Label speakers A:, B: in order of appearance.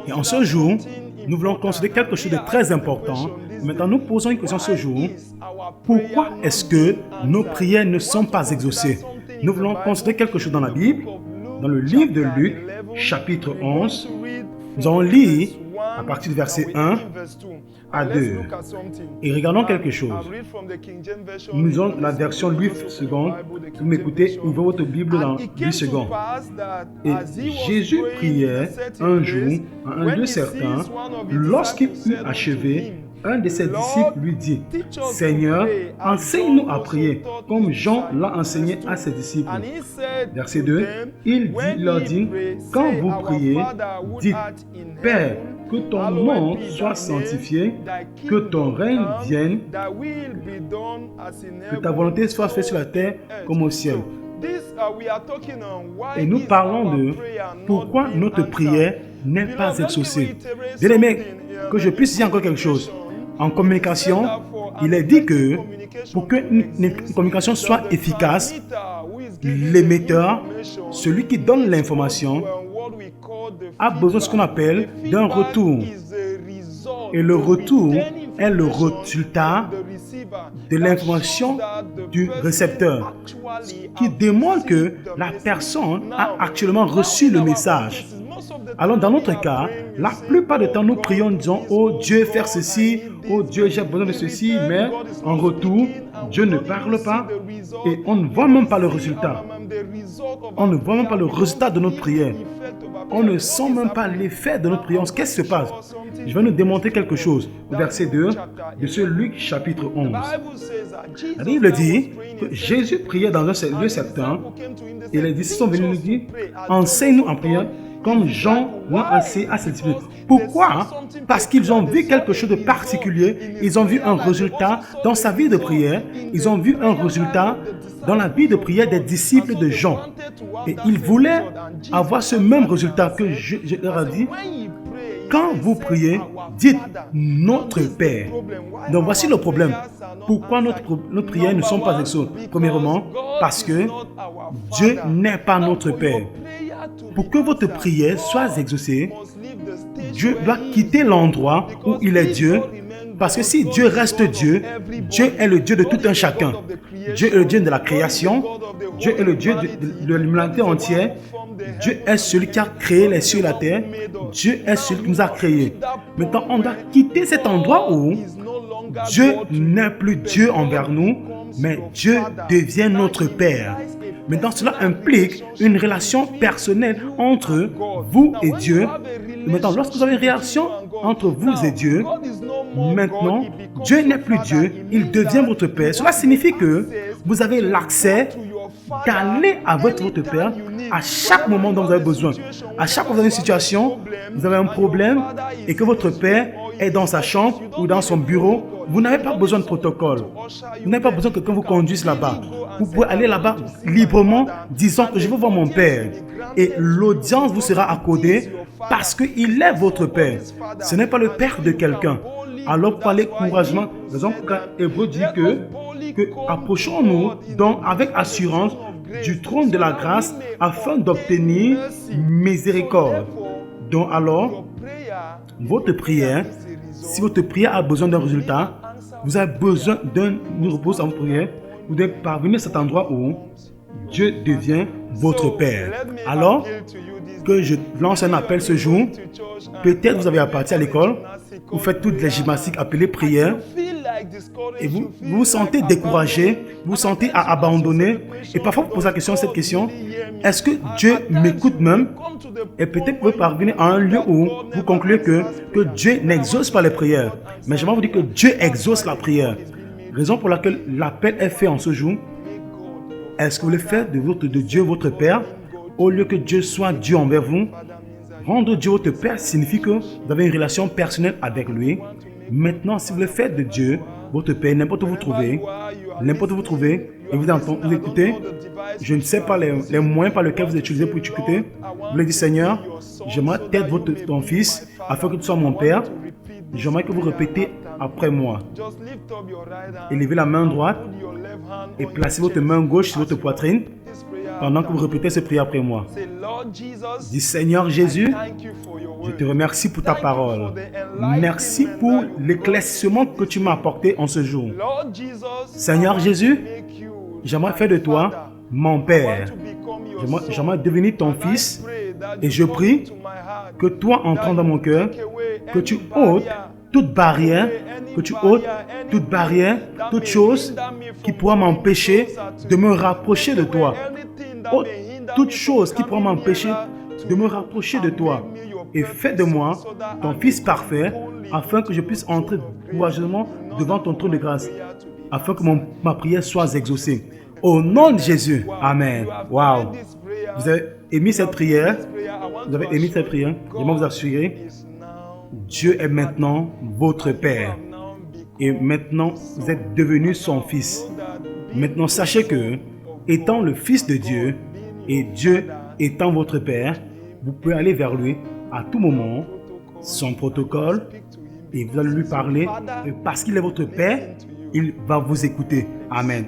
A: Et en ce jour, nous voulons considérer quelque chose de très important. Maintenant, nous posons une question ce jour. Pourquoi est-ce que nos prières ne sont pas exaucées? Nous voulons considérer quelque chose dans la Bible, dans le livre de Luc, chapitre 11. Nous allons lire à partir du verset 1 à 2. Et regardons quelque chose. Nous avons la version 8 secondes. Vous m'écoutez, ouvrez votre Bible dans 8 secondes. Et Jésus priait un jour à un de certains. Lorsqu'il eut achevé, un de ses disciples lui dit, « Seigneur, enseigne-nous à prier, comme Jean l'a enseigné à ses disciples. » Verset 2, il leur dit, « Quand vous priez, dites, Père, que ton nom soit sanctifié, que ton règne vienne, que ta volonté soit faite sur la terre comme au ciel. » Et nous parlons de pourquoi notre prière n'est pas exaucée. Bien aimé, que je puisse dire encore quelque chose. En communication, il est dit que pour qu'une communication soit efficace, l'émetteur, celui qui donne l'information, a besoin de ce qu'on appelle d'un retour. Et le retour est le résultat de l'information du récepteur, qui démontre que la personne a actuellement reçu le message. Alors dans notre cas, la plupart du temps nous prions, disons, « Oh Dieu, faire ceci, oh Dieu, j'ai besoin de ceci », mais en retour, Dieu ne parle pas et on ne voit même pas le résultat. On ne voit même pas le résultat de notre prière. On ne sent même pas l'effet de notre prière. Qu'est-ce qui se passe? Je vais nous démontrer quelque chose. Verset 2 de ce Luc chapitre 11. La Bible dit que Jésus priait dans un lieu certain et les disciples sont venus nous dire, « Enseigne-nous en prière, comme Jean l'a enseigné à ses disciples. » Pourquoi? Parce qu'ils ont vu quelque chose de particulier. Ils ont vu un résultat dans sa vie de prière. Ils ont vu un résultat dans la vie de prière des disciples de Jean. Et ils voulaient avoir ce même résultat que je leur ai dit. Quand vous priez, dites notre Père. Donc voici le problème. Pourquoi nos prières ne sont pas exaucées? Premièrement, parce que Dieu n'est pas notre Père. Pour que votre prière soit exaucée, Dieu doit quitter l'endroit où il est Dieu. Parce que si Dieu reste Dieu, Dieu est le Dieu de tout un chacun. Dieu est le Dieu de la création. Dieu est le Dieu de l'humanité entière. Dieu est celui qui a créé les cieux et la terre. Dieu est celui qui nous a créés. Maintenant, on doit quitter cet endroit où Dieu n'est plus Dieu envers nous, mais Dieu devient notre Père. Maintenant, cela implique une relation personnelle entre vous et Dieu. Et maintenant, lorsque vous avez une relation entre vous et Dieu, maintenant, Dieu n'est plus Dieu, il devient votre Père. Cela signifie que vous avez l'accès d'aller avec votre Père à chaque moment dont vous avez besoin. À chaque fois que vous avez une situation, vous avez un problème et que votre Père est dans sa chambre ou dans son bureau, vous n'avez pas besoin de protocole. Vous n'avez pas besoin que quelqu'un vous conduise là-bas. Vous pouvez aller là-bas librement, disant que je veux voir mon Père. Et l'audience vous sera accordée parce qu'il est votre Père. Ce n'est pas le Père de quelqu'un. Alors, par l'encouragement, raison pour laquelle Hébreu dit que approchons-nous donc avec assurance du trône de la grâce afin d'obtenir miséricorde. Donc alors, votre prière, si votre prière a besoin d'un résultat, vous avez besoin d'une réponse à votre prière, vous devez parvenir à cet endroit où Dieu devient votre Père. Alors, que je lance un appel ce jour, peut-être vous avez apparti à l'école, vous faites toutes les gymnastiques appelées prières, et vous vous sentez découragé, vous vous sentez à abandonner, et parfois vous posez cette question, est-ce que Dieu m'écoute même? Et peut-être vous pouvez parvenir à un lieu où vous concluez que Dieu n'exauce pas les prières. Mais j'aimerais vous dire que Dieu exauce la prière. Raison pour laquelle l'appel est fait en ce jour. Est-ce que vous voulez faire de Dieu votre Père, au lieu que Dieu soit Dieu envers vous? Rendre Dieu votre Père signifie que vous avez une relation personnelle avec lui. Maintenant, si vous voulez faire de Dieu votre Père, n'importe où vous trouvez, et vous écoutez, je ne sais pas les moyens par lesquels vous utilisez pour écouter. Vous voulez dire, Seigneur, j'aimerais être ton fils, afin que tu sois mon Père. J'aimerais que vous répétez après moi. Élevez la main droite et placez votre main gauche sur votre poitrine pendant que vous répétez cette prière après moi. Dis, Seigneur Jésus, Je te remercie pour ta parole. Merci pour l'éclaircissement que tu m'as apporté en ce jour. Seigneur Jésus, j'aimerais faire de toi mon Père. J'aimerais devenir ton Fils. Et je prie que toi, entrant dans mon cœur, que tu ôtes toute barrière, toute chose qui pourra m'empêcher de me rapprocher de toi. Toute chose qui pourra m'empêcher de me rapprocher de toi. Et fais de moi ton Fils parfait, afin que je puisse entrer courageusement devant ton trône de grâce, afin que ma prière soit exaucée. Au nom de Jésus, Amen. Wow. Vous avez émis cette prière. J'aimerais vous assurer, Dieu est maintenant votre Père. Et maintenant, vous êtes devenu son Fils. Maintenant, sachez que, étant le Fils de Dieu, et Dieu étant votre Père, vous pouvez aller vers lui à tout moment, son protocole, et vous allez lui parler. Et parce qu'il est votre Père, il va vous écouter. Amen.